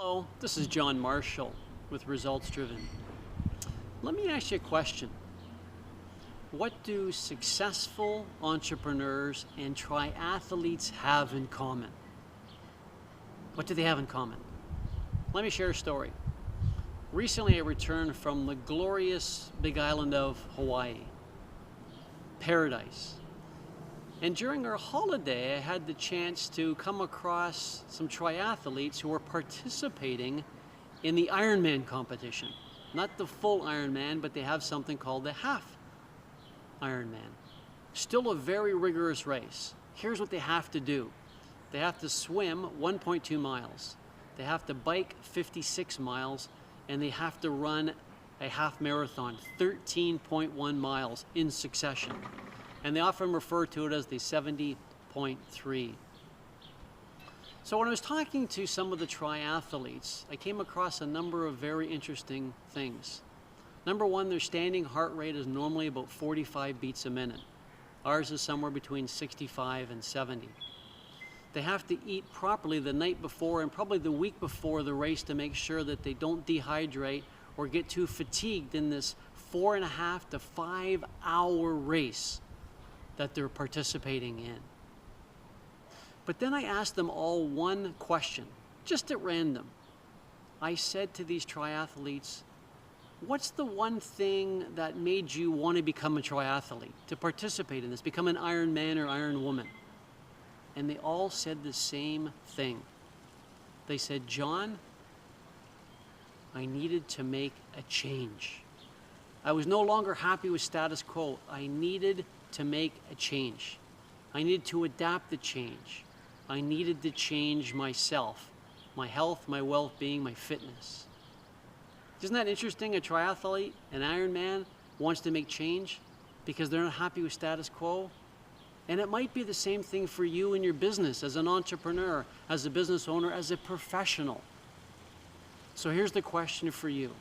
Hello, this is John Marshall with Results Driven. Let me ask you a question. What do successful entrepreneurs and triathletes have in common? What do they have in common? Let me share a story. Recently I returned from the glorious big island of Hawaii, paradise. And during our holiday, I had the chance to come across some triathletes who were participating in the Ironman competition. Not the full Ironman, but they have something called the half Ironman. Still a very rigorous race. Here's what they have to do. They have to swim 1.2 miles. They have to bike 56 miles, and they have to run a half marathon, 13.1 miles in succession. And they often refer to it as the 70.3. So when I was talking to some of the triathletes, I came across a number of very interesting things. Number one, their standing heart rate is normally about 45 beats a minute. Ours is somewhere between 65 and 70. They have to eat properly the night before and probably the week before the race to make sure that they don't dehydrate or get too fatigued in this 4.5 to 5 hour race that they're participating in. But then I asked them all one question, just at random. I said to these triathletes, what's the one thing that made you want to become a triathlete, to participate in this, become an Ironman or Ironwoman? And they all said the same thing. They said, John, I needed to make a change. I was no longer happy with status quo. I needed to make a change. I needed to adapt the change. I needed to change myself, my health, my well-being, my fitness. Isn't that interesting? A triathlete, an Ironman, wants to make change because they're not happy with status quo. And it might be the same thing for you in your business, as an entrepreneur, as a business owner, as a professional. So here's the question for you.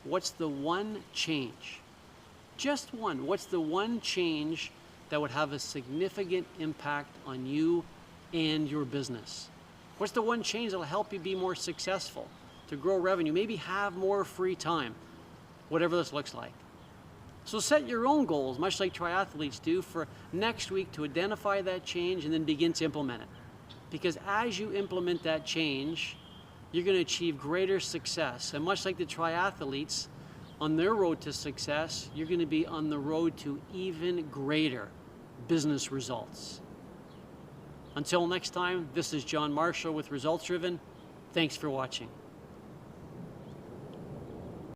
What's the one change? Just one. What's the one change that would have a significant impact on you and your business? What's the one change that will help you be more successful, to grow revenue, maybe have more free time, whatever this looks like? So set your own goals, much like triathletes do, for next week to identify that change and then begin to implement it. Because as you implement that change, you're going to achieve greater success. And much like the triathletes, on their road to success, you're going to be on the road to even greater business results. Until next time, this is John Marshall with Results Driven. Thanks for watching.